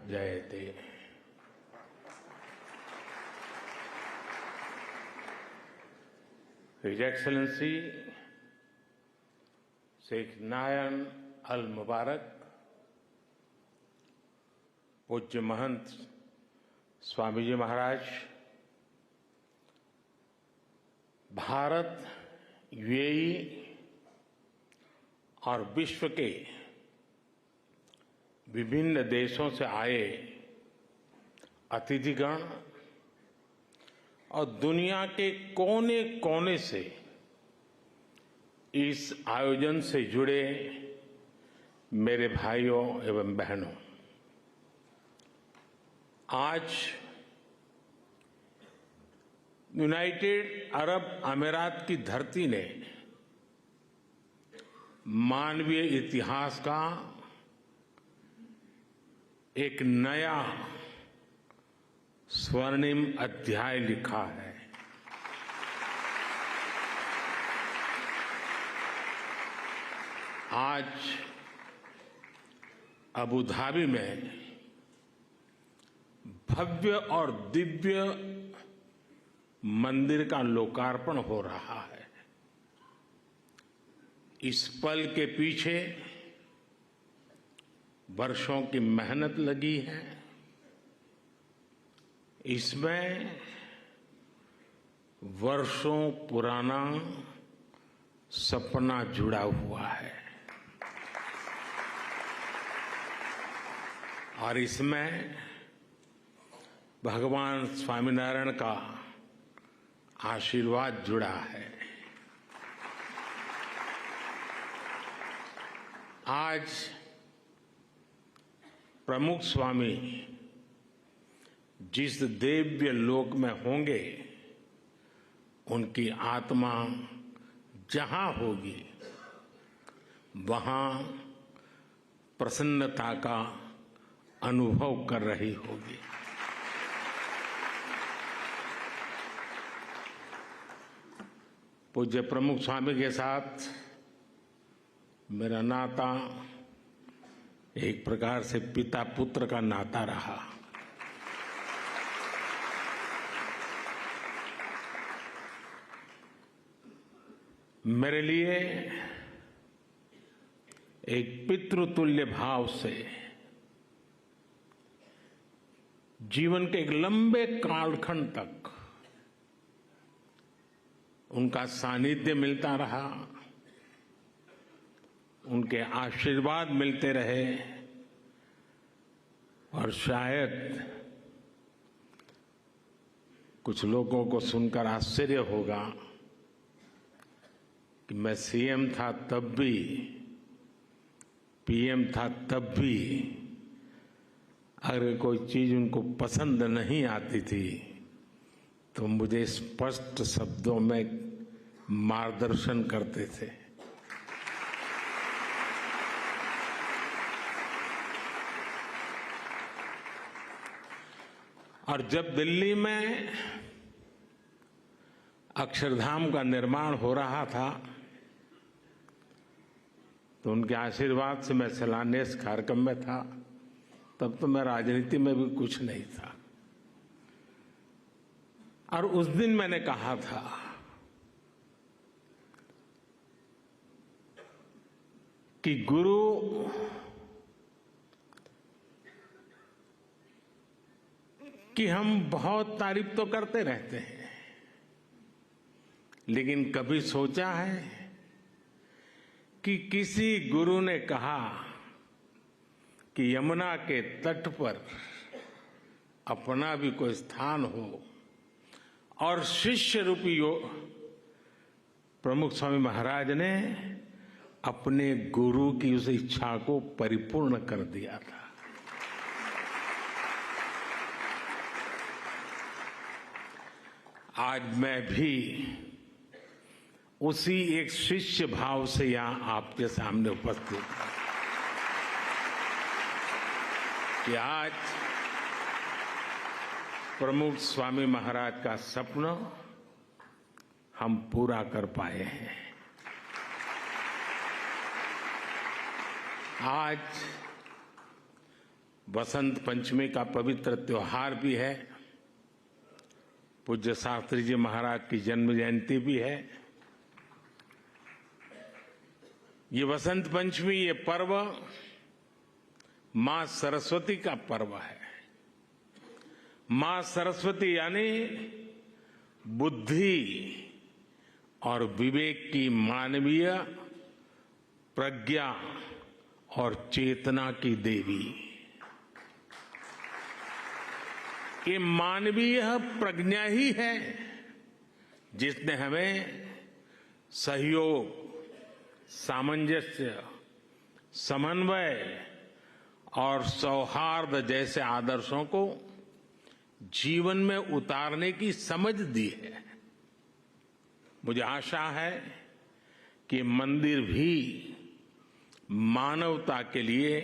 जयते। His Excellency Sheikh Nayan Al Mubarak, पूज्य महंत स्वामी जी महाराज, Bharat, UAE और विश्व के विभिन्न देशों से आए अतिथिगण और दुनिया के कोने कोने से इस आयोजन से जुड़े मेरे भाइयों एवं बहनों, आज यूनाइटेड अरब अमीरात की धरती ने मानवीय इतिहास का एक नया स्वर्णिम अध्याय लिखा है। आज अबू धाबी में भव्य और दिव्य मंदिर का लोकार्पण हो रहा है। इस पल के पीछे वर्षों की मेहनत लगी है। इसमें वर्षों पुराना सपना जुड़ा हुआ है और इसमें भगवान स्वामीनारायण का आशीर्वाद जुड़ा है। आज प्रमुख स्वामी जिस दिव्य लोक में होंगे, उनकी आत्मा जहां होगी वहां प्रसन्नता का अनुभव कर रही होगी। पूज्य प्रमुख स्वामी के साथ मेरा नाता एक प्रकार से पिता पुत्र का नाता रहा। मेरे लिए एक पितृतुल्य भाव से जीवन के एक लंबे कालखंड तक उनका सानिध्य मिलता रहा, उनके आशीर्वाद मिलते रहे और शायद कुछ लोगों को सुनकर आश्चर्य होगा कि मैं सीएम था तब भी, पीएम था तब भी, अगर कोई चीज उनको पसंद नहीं आती थी तो मुझे स्पष्ट शब्दों में मार्गदर्शन करते थे। और जब दिल्ली में अक्षरधाम का निर्माण हो रहा था तो उनके आशीर्वाद से मैं शिलान्यास कार्यक्रम में था। तब तो मैं राजनीति में भी कुछ नहीं था और उस दिन मैंने कहा था कि गुरु की हम बहुत तारीफ तो करते रहते हैं, लेकिन कभी सोचा है कि किसी गुरु ने कहा कि यमुना के तट पर अपना भी कोई स्थान हो और शिष्य रूपी प्रमुख स्वामी महाराज ने अपने गुरु की उस इच्छा को परिपूर्ण कर दिया था। आज मैं भी उसी एक शिष्य भाव से यहां आपके सामने उपस्थित हूं कि आज प्रमुख स्वामी महाराज का सपना हम पूरा कर पाए हैं। आज वसंत पंचमी का पवित्र त्योहार भी है, पूज्य शास्त्री जी महाराज की जन्म जयंती भी है। ये वसंत पंचमी, ये पर्व मां सरस्वती का पर्व है। मां सरस्वती यानी बुद्धि और विवेक की मानवीय प्रज्ञा और चेतना की देवी। ये मानवीय प्रज्ञा ही है जिसने हमें सहयोग, सामंजस्य, समन्वय और सौहार्द जैसे आदर्शों को जीवन में उतारने की समझ दी है। मुझे आशा है कि मंदिर भी मानवता के लिए,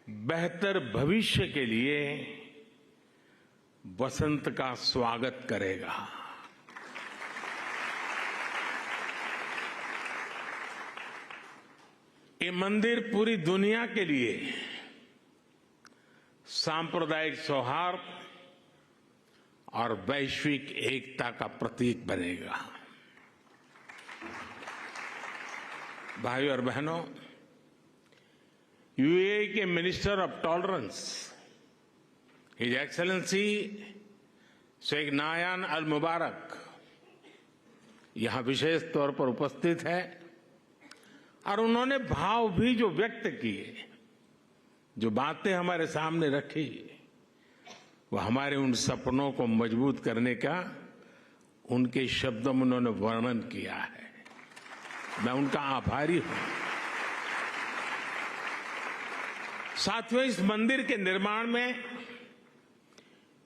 बेहतर भविष्य के लिए वसंत का स्वागत करेगा। ये मंदिर पूरी दुनिया के लिए सांप्रदायिक सौहार्द और वैश्विक एकता का प्रतीक बनेगा। भाइयों और बहनों, यूएई के minister of tolerance his excellency Sheikh Nahyan Al Mubarak यहां विशेष तौर पर उपस्थित है और उन्होंने भाव भी जो व्यक्त किए, जो बातें हमारे सामने रखी, वो हमारे उन सपनों को मजबूत करने का उनके शब्दों में उन्होंने वर्णन किया है। मैं उनका आभारी हूं। साथियों, इस मंदिर के निर्माण में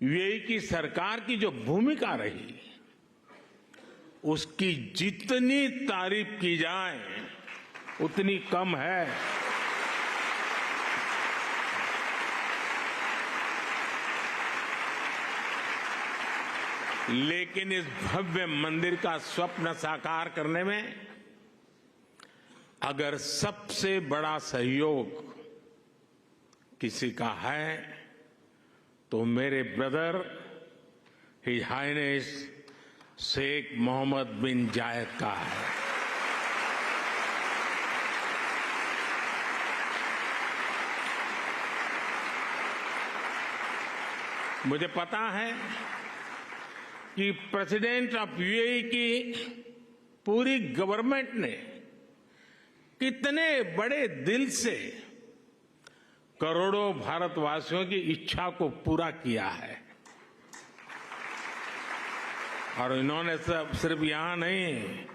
यूएई की सरकार की जो भूमिका रही, उसकी जितनी तारीफ की जाए उतनी कम है। लेकिन इस भव्य मंदिर का स्वप्न साकार करने में अगर सबसे बड़ा सहयोग किसी का है तो मेरे brother his highness Sheikh Mohammed bin Zayed का है। मुझे पता है कि प्रेसिडेंट ऑफ यूएई की पूरी गवर्नमेंट ने कितने बड़े दिल से करोड़ों भारतवासियों की इच्छा को पूरा किया है। और इन्होंने सिर्फ यहां नहीं,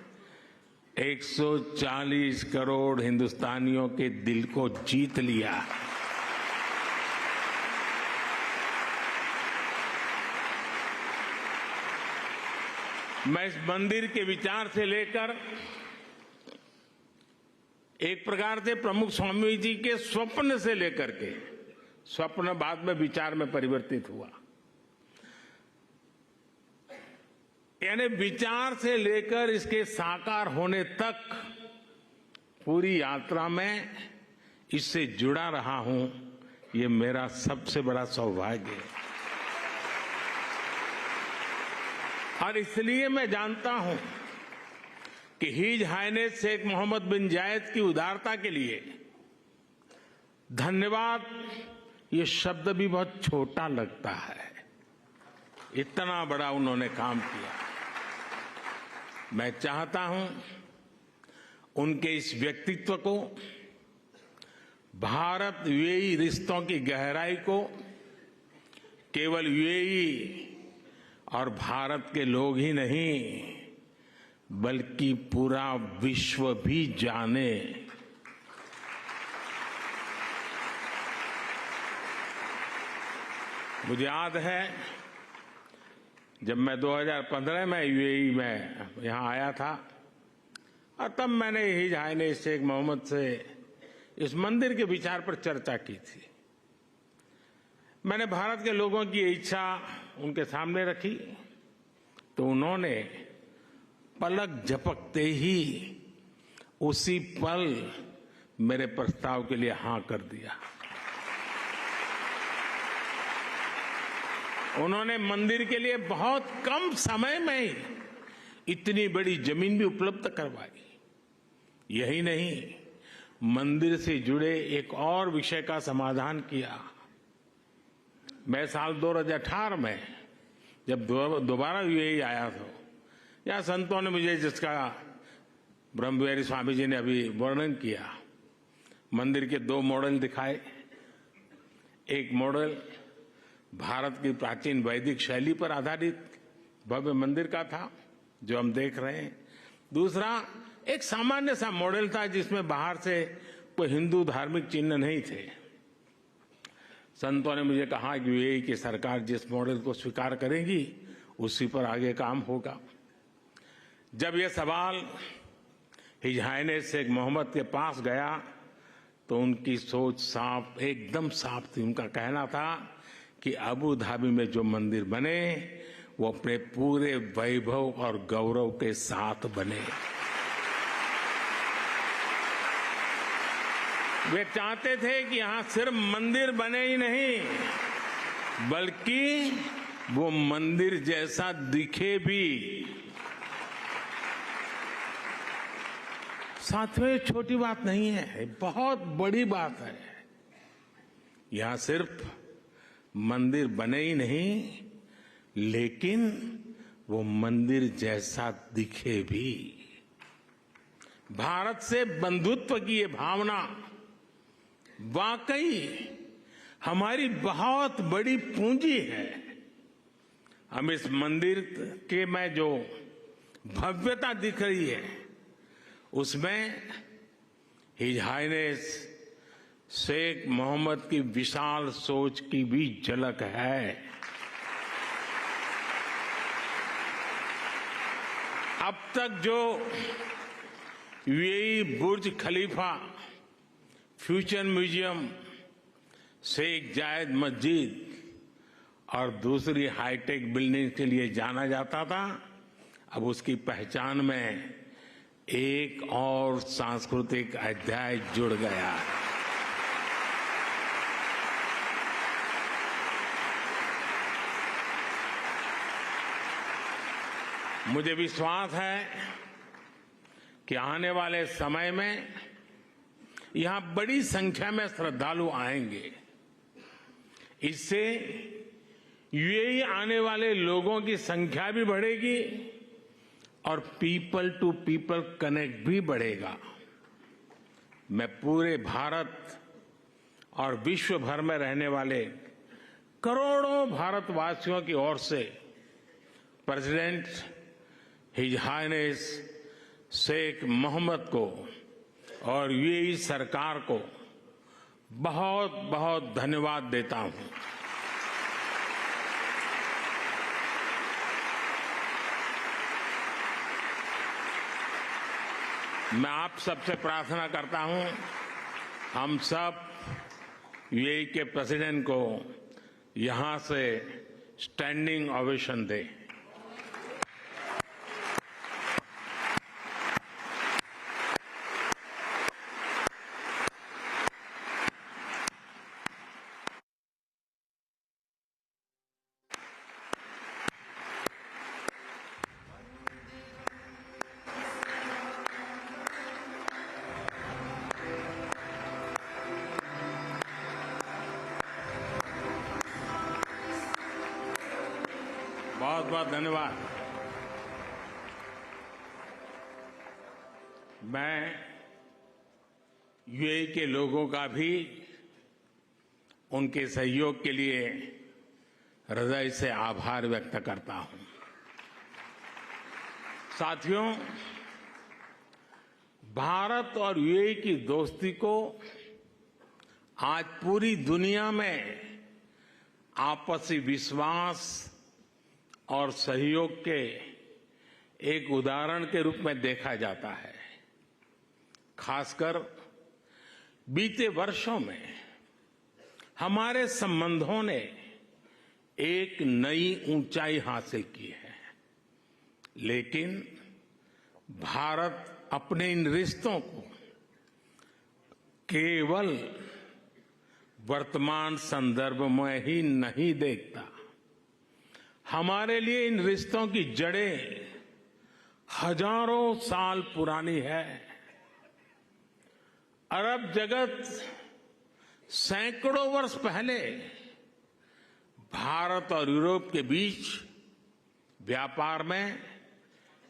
140 करोड़ हिंदुस्तानियों के दिल को जीत लिया। मैं इस मंदिर के विचार से लेकर एक प्रकार से प्रमुख स्वामी जी के स्वप्न से लेकर के, स्वप्न बाद में विचार में परिवर्तित हुआ, यानी विचार से लेकर इसके साकार होने तक पूरी यात्रा में इससे जुड़ा रहा हूं। ये मेरा सबसे बड़ा सौभाग्य है। और इसलिए मैं जानता हूं कि his highness Sheikh Mohammed bin जायद की उदारता के लिए धन्यवाद ये शब्द भी बहुत छोटा लगता है। इतना बड़ा उन्होंने काम किया। मैं चाहता हूं उनके इस व्यक्तित्व को, भारत यूएई रिश्तों की गहराई को केवल यूएई और भारत के लोग ही नहीं बल्कि पूरा विश्व भी जाने। मुझे याद है जब मैं 2015 में यूएई में यहां आया था और तब मैंने हिज हाइनेस शेख मोहम्मद से इस मंदिर के विचार पर चर्चा की थी। मैंने भारत के लोगों की इच्छा उनके सामने रखी तो उन्होंने पलक झपकते ही उसी पल मेरे प्रस्ताव के लिए हां कर दिया। उन्होंने मंदिर के लिए बहुत कम समय में ही इतनी बड़ी जमीन भी उपलब्ध करवाई। यही नहीं, मंदिर से जुड़े एक और विषय का समाधान किया। मैं साल 2018 में जब दोबारा यूएई आया था, या संतों ने मुझे, जिसका ब्रह्मविहारी स्वामी जी ने अभी वर्णन किया, मंदिर के 2 मॉडल दिखाए। एक मॉडल भारत की प्राचीन वैदिक शैली पर आधारित भव्य मंदिर का था, जो हम देख रहे हैं। दूसरा एक सामान्य सा मॉडल था, जिसमें बाहर से कोई हिंदू धार्मिक चिन्ह नहीं थे। संतों ने मुझे कहा कि यूएई की सरकार जिस मॉडल को स्वीकार करेगी, उसी पर आगे काम होगा। जब यह सवाल हिज हाइनेस शेख मोहम्मद के पास गया, तो उनकी सोच साफ, एकदम साफ थी। उनका कहना था कि अबू धाबी में जो मंदिर बने, वो अपने पूरे वैभव और गौरव के साथ बने। वे चाहते थे कि यहां सिर्फ मंदिर बने ही नहीं, बल्कि वो मंदिर जैसा दिखे भी। साथियों, ये छोटी बात नहीं है, बहुत बड़ी बात है। यहां सिर्फ मंदिर बने ही नहीं, लेकिन वो मंदिर जैसा दिखे भी। भारत से बंधुत्व की ये भावना वाकई हमारी बहुत बड़ी पूंजी है। हम इस मंदिर के में जो भव्यता दिख रही है, उसमें हिज हाइनेस शेख मोहम्मद की विशाल सोच की भी झलक है। अब तक जो यूएई बुर्ज खलीफा, फ्यूचर म्यूजियम, शेख जायद मस्जिद और दूसरी हाईटेक बिल्डिंग के लिए जाना जाता था, अब उसकी पहचान में एक और सांस्कृतिक अध्याय जुड़ गया है। मुझे विश्वास है कि आने वाले समय में यहां बड़ी संख्या में श्रद्धालु आएंगे। इससे यूएई आने वाले लोगों की संख्या भी बढ़ेगी और पीपल टू पीपल कनेक्ट भी बढ़ेगा। मैं पूरे भारत और विश्व भर में रहने वाले करोड़ों भारतवासियों की ओर से president his highness Sheikh Mohammed को और यूएई सरकार को बहुत बहुत धन्यवाद देता हूं। मैं आप सबसे प्रार्थना करता हूं, हम सब यूएई के प्रेसिडेंट को यहां से स्टैंडिंग ओवेशन दें। बहुत बहुत धन्यवाद। मैं यूएई के लोगों का भी उनके सहयोग के लिए हृदय से आभार व्यक्त करता हूं। साथियों, भारत और यूएई की दोस्ती को आज पूरी दुनिया में आपसी विश्वास और सहयोग के एक उदाहरण के रूप में देखा जाता है। खासकर बीते वर्षों में हमारे संबंधों ने एक नई ऊंचाई हासिल की है, लेकिन भारत अपने इन रिश्तों को केवल वर्तमान संदर्भ में ही नहीं देखता, हमारे लिए इन रिश्तों की जड़ें हजारों साल पुरानी है। अरब जगत सैकड़ों वर्ष पहले भारत और यूरोप के बीच व्यापार में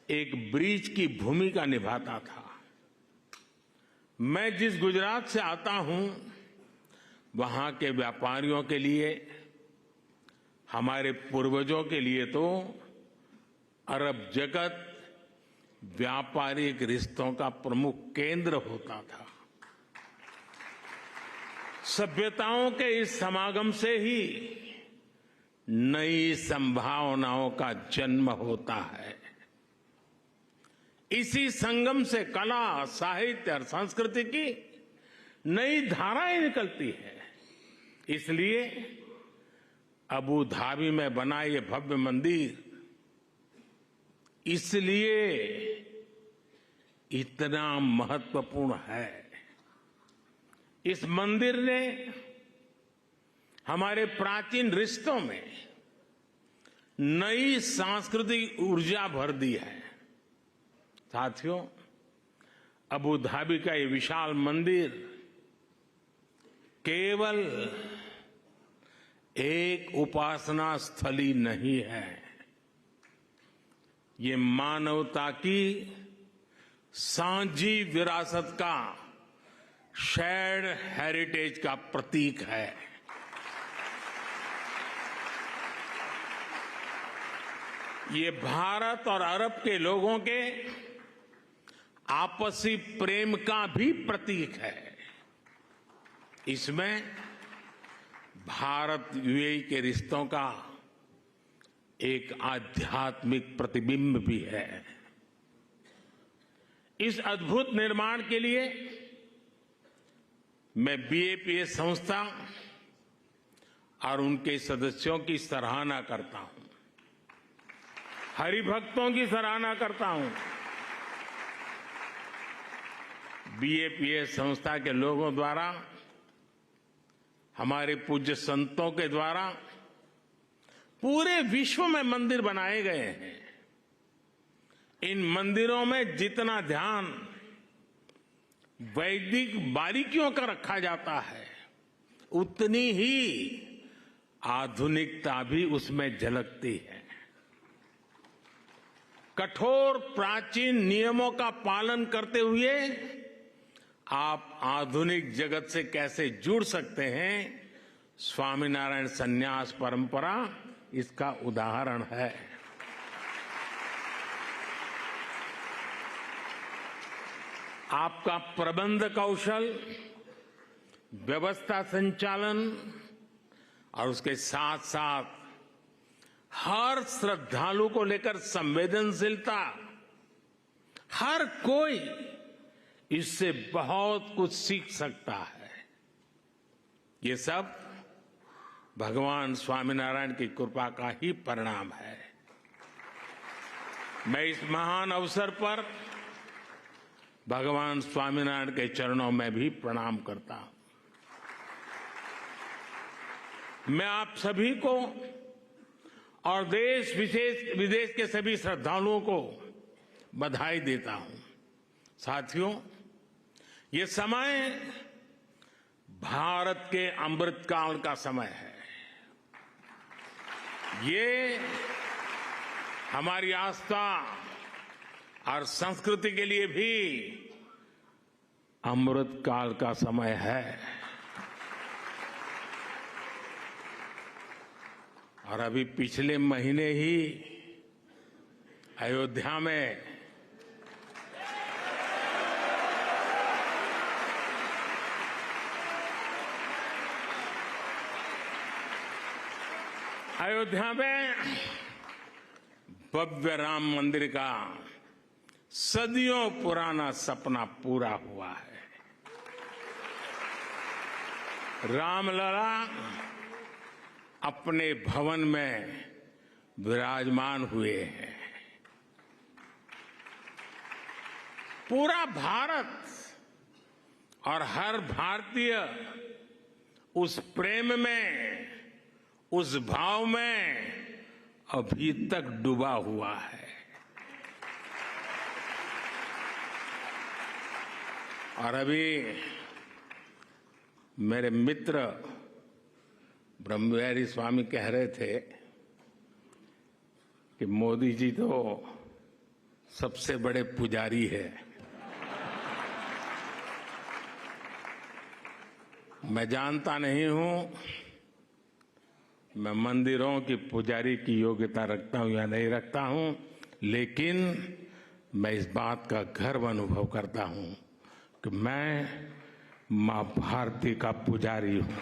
एक ब्रिज की भूमिका निभाता था। मैं जिस गुजरात से आता हूं, वहां के व्यापारियों के लिए, हमारे पूर्वजों के लिए तो अरब जगत व्यापारिक रिश्तों का प्रमुख केंद्र होता था। सभ्यताओं के इस समागम से ही नई संभावनाओं का जन्म होता है। इसी संगम से कला, साहित्य और संस्कृति की नई धाराएं निकलती है। इसलिए अबू धाबी में बना ये भव्य मंदिर इसलिए इतना महत्वपूर्ण है। इस मंदिर ने हमारे प्राचीन रिश्तों में नई सांस्कृतिक ऊर्जा भर दी है। साथियों, अबू धाबी का ये विशाल मंदिर केवल एक उपासना स्थली नहीं है, ये मानवता की सांझी विरासत का, शेयर्ड हेरिटेज का प्रतीक है। ये भारत और अरब के लोगों के आपसी प्रेम का भी प्रतीक है। इसमें भारत यूएई के रिश्तों का एक आध्यात्मिक प्रतिबिंब भी है। इस अद्भुत निर्माण के लिए मैं बीएपीएस संस्था और उनके सदस्यों की सराहना करता हूं, हरिभक्तों की सराहना करता हूं। बीएपीएस संस्था के लोगों द्वारा, हमारे पूज्य संतों के द्वारा पूरे विश्व में मंदिर बनाए गए हैं। इन मंदिरों में जितना ध्यान वैदिक बारीकियों का रखा जाता है, उतनी ही आधुनिकता भी उसमें झलकती है। कठोर प्राचीन नियमों का पालन करते हुए आप आधुनिक जगत से कैसे जुड़ सकते हैं, स्वामीनारायण संन्यास परंपरा इसका उदाहरण है। आपका प्रबंध कौशल, व्यवस्था संचालन और उसके साथ साथ हर श्रद्धालु को लेकर संवेदनशीलता, हर कोई इससे बहुत कुछ सीख सकता है। ये सब भगवान स्वामीनारायण की कृपा का ही परिणाम है। मैं इस महान अवसर पर भगवान स्वामीनारायण के चरणों में भी प्रणाम करता हूं। मैं आप सभी को और देश विदेश के सभी श्रद्धालुओं को बधाई देता हूं। साथियों, ये समय भारत के अमृतकाल का समय है। ये हमारी आस्था और संस्कृति के लिए भी अमृतकाल का समय है। और अभी पिछले महीने ही अयोध्या में भव्य राम मंदिर का सदियों पुराना सपना पूरा हुआ है। रामलला अपने भवन में विराजमान हुए हैं। पूरा भारत और हर भारतीय उस प्रेम में, उस भाव में अभी तक डूबा हुआ है। और अभी मेरे मित्र ब्रह्मविहारी स्वामी कह रहे थे कि मोदी जी तो सबसे बड़े पुजारी है। मैं जानता नहीं हूं मैं मंदिरों की पुजारी की योग्यता रखता हूं या नहीं रखता हूं, लेकिन मैं इस बात का गर्व अनुभव करता हूं कि मैं मां भारती का पुजारी हूं।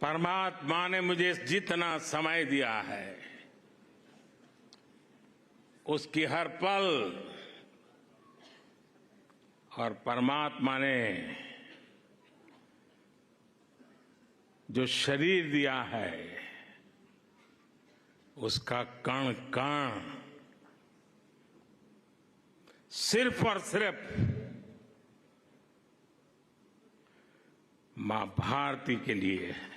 परमात्मा ने मुझे जितना समय दिया है उसकी हर पल, और परमात्मा ने जो शरीर दिया है उसका कण कण सिर्फ और सिर्फ मां भारती के लिए है।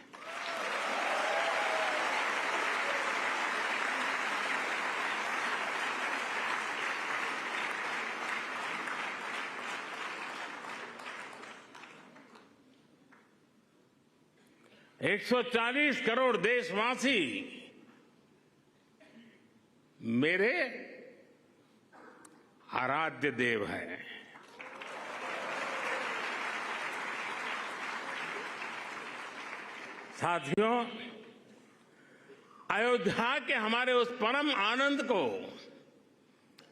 एक 140 करोड़ देशवासी मेरे आराध्य देव हैं। साथियों, अयोध्या के हमारे उस परम आनंद को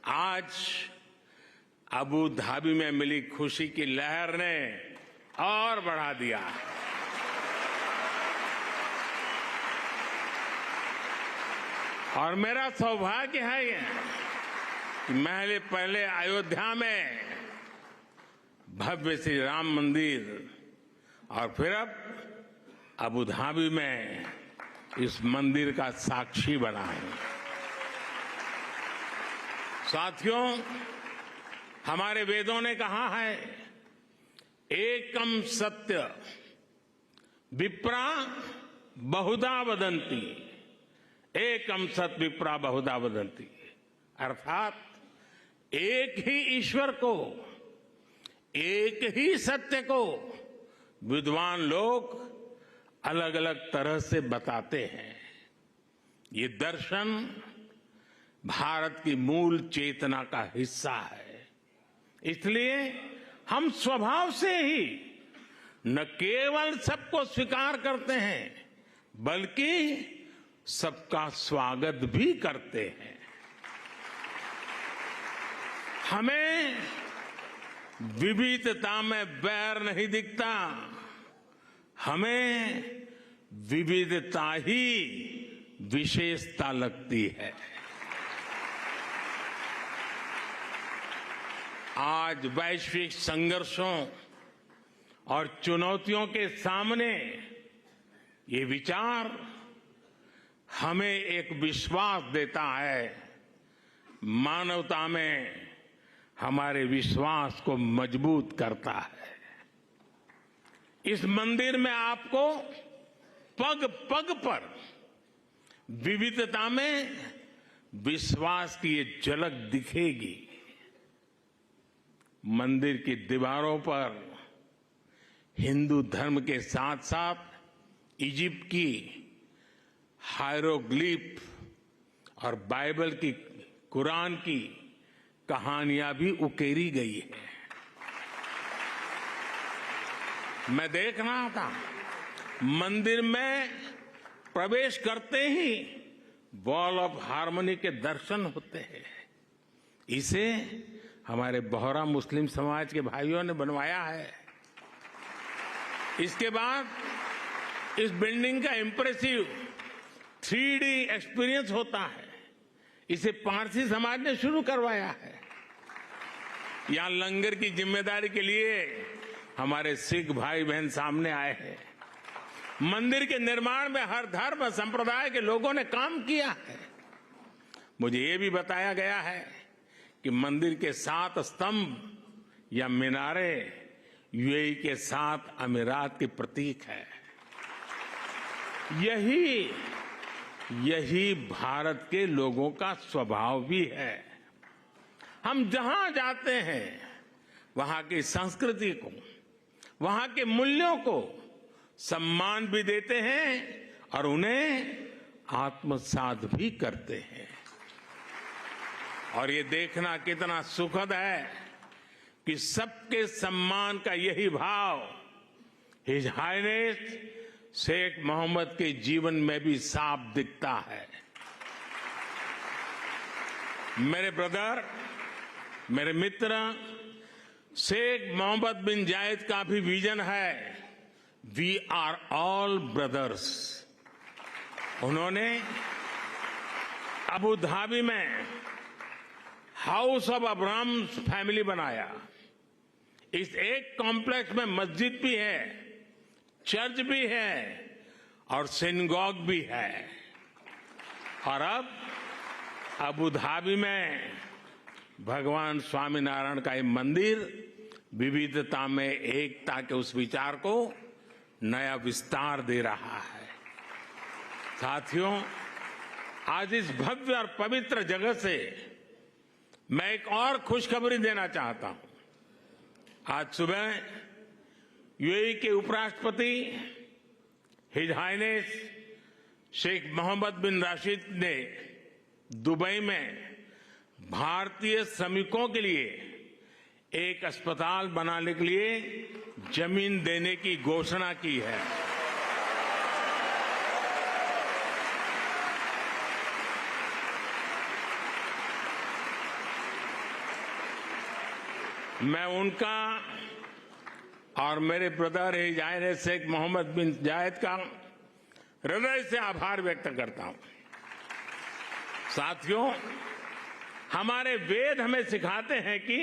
आज अबू धाबी में मिली खुशी की लहर ने और बढ़ा दिया है। और मेरा सौभाग्य है ये कि मैं पहले अयोध्या में भव्य श्री राम मंदिर और फिर अब अबू धाबी में इस मंदिर का साक्षी बना हूं। साथियों, हमारे वेदों ने कहा है, एकम सत्य विप्रा बहुधा वदंती, एकम सत विप्रा बहुधा वदंती, अर्थात एक ही ईश्वर को, एक ही सत्य को विद्वान लोग अलग अलग तरह से बताते हैं। ये दर्शन भारत की मूल चेतना का हिस्सा है। इसलिए हम स्वभाव से ही न केवल सबको स्वीकार करते हैं बल्कि सबका स्वागत भी करते हैं। हमें विविधता में बैर नहीं दिखता, हमें विविधता ही विशेषता लगती है। आज वैश्विक संघर्षों और चुनौतियों के सामने ये विचार हमें एक विश्वास देता है, मानवता में हमारे विश्वास को मजबूत करता है। इस मंदिर में आपको पग पग पर विविधता में विश्वास की ये झलक दिखेगी। मंदिर की दीवारों पर हिंदू धर्म के साथ साथ इजिप्ट की हायरोग्लिफ और बाइबल की, कुरान की कहानियां भी उकेरी गई है। मैं देख रहा था, मंदिर में प्रवेश करते ही वॉल ऑफ हार्मनी के दर्शन होते हैं। इसे हमारे बोहरा मुस्लिम समाज के भाइयों ने बनवाया है। इसके बाद इस बिल्डिंग का इंप्रेसिव 3D एक्सपीरियंस होता है। इसे पारसी समाज ने शुरू करवाया है। यहां लंगर की जिम्मेदारी के लिए हमारे सिख भाई बहन सामने आए हैं। मंदिर के निर्माण में हर धर्म संप्रदाय के लोगों ने काम किया है। मुझे ये भी बताया गया है कि मंदिर के 7 स्तंभ या मीनारे यूएई के 7 अमीरात के प्रतीक है। यही भारत के लोगों का स्वभाव भी है। हम जहां जाते हैं वहां की संस्कृति को, वहां के मूल्यों को सम्मान भी देते हैं और उन्हें आत्मसात भी करते हैं। और ये देखना कितना सुखद है कि सबके सम्मान का यही भाव हिज हाइनेस शेख मोहम्मद के जीवन में भी साफ दिखता है। मेरे ब्रदर, मेरे मित्र, शेख मोहम्मद बिन जायद का भी विजन है, वी आर ऑल ब्रदर्स। उन्होंने अबू धाबी में हाउस ऑफ अब्राहम फैमिली बनाया। इस एक कॉम्प्लेक्स में मस्जिद भी है, चर्च भी है और सिनगॉग भी है। और अब अबू धाबी में भगवान स्वामीनारायण का ये मंदिर विविधता में एकता के उस विचार को नया विस्तार दे रहा है। साथियों, आज इस भव्य और पवित्र जगह से मैं एक और खुशखबरी देना चाहता हूं। आज सुबह यूएई के उपराष्ट्रपति हिज हाइनेस शेख मोहम्मद बिन राशिद ने दुबई में भारतीय श्रमिकों के लिए एक अस्पताल बनाने के लिए जमीन देने की घोषणा की है। मैं उनका और मेरे brother his highness Sheikh Mohammed bin Zayed का हृदय से आभार व्यक्त करता हूं। साथियों, हमारे वेद हमें सिखाते हैं कि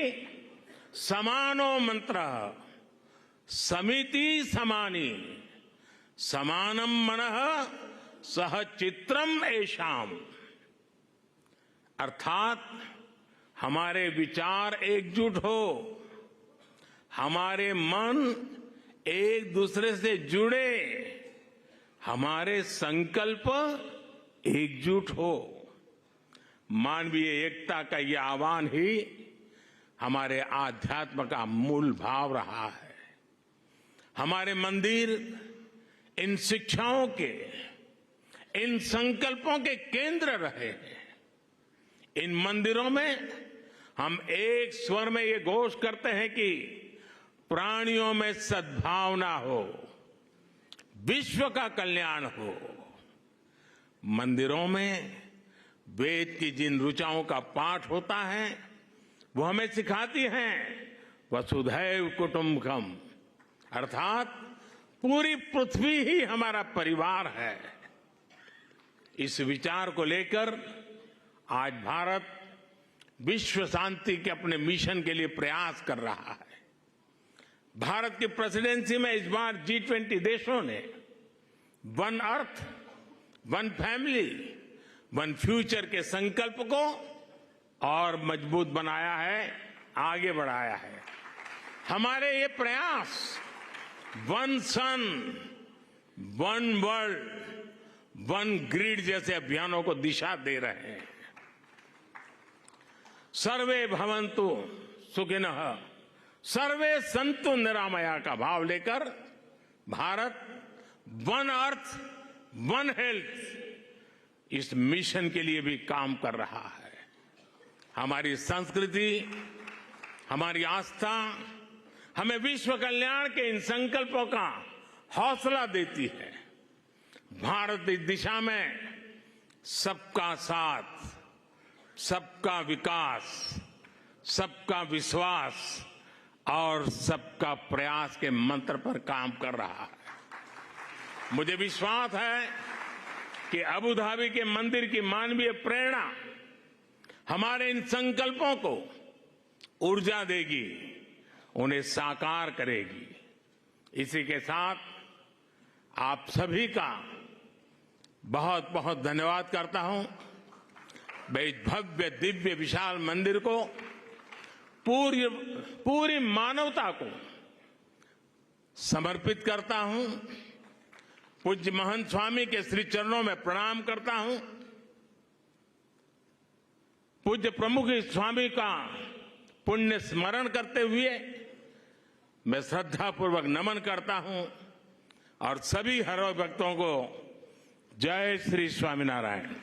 समानो मंत्र समिति समानी समानम मनः सह चित्रम एषाम। अर्थात हमारे विचार एकजुट हो, हमारे मन एक दूसरे से जुड़े, हमारे संकल्प एकजुट हो। मानवीय एकता का यह आह्वान ही हमारे आध्यात्म का मूल भाव रहा है। हमारे मंदिर इन शिक्षाओं के, इन संकल्पों के केंद्र रहे हैं। इन मंदिरों में हम एक स्वर में ये घोष करते हैं कि प्राणियों में सद्भावना हो, विश्व का कल्याण हो। मंदिरों में वेद की जिन ऋचाओं का पाठ होता है वो हमें सिखाती हैं वसुधैव कुटुंबकम, अर्थात पूरी पृथ्वी ही हमारा परिवार है। इस विचार को लेकर आज भारत विश्व शांति के अपने मिशन के लिए प्रयास कर रहा है। भारत की प्रेसिडेंसी में इस बार G20 देशों ने one earth, one family, one future के संकल्प को और मजबूत बनाया है, आगे बढ़ाया है। हमारे ये प्रयास वन सन, वन वर्ल्ड, वन ग्रिड जैसे अभियानों को दिशा दे रहे हैं। सर्वे भवन्तु सुखिनः, सर्वे सन्तु निरामया का भाव लेकर Bharat one earth, one health इस मिशन के लिए भी काम कर रहा है। हमारी संस्कृति, हमारी आस्था हमें विश्व कल्याण के इन संकल्पों का हौसला देती है। भारत इस दिशा में सबका साथ, सबका विकास, सबका विश्वास और सबका प्रयास के मंत्र पर काम कर रहा है। मुझे विश्वास है कि अबू धाबी के मंदिर की मानवीय प्रेरणा हमारे इन संकल्पों को ऊर्जा देगी, उन्हें साकार करेगी। इसी के साथ आप सभी का बहुत बहुत धन्यवाद करता हूं। मैं इस भव्य दिव्य विशाल मंदिर को पूरी मानवता को समर्पित करता हूं। पूज्य महंत स्वामी के श्री चरणों में प्रणाम करता हूं। पूज्य प्रमुख स्वामी का पुण्य स्मरण करते हुए मैं श्रद्धापूर्वक नमन करता हूं और सभी हर भक्तों को जय श्री स्वामीनारायण।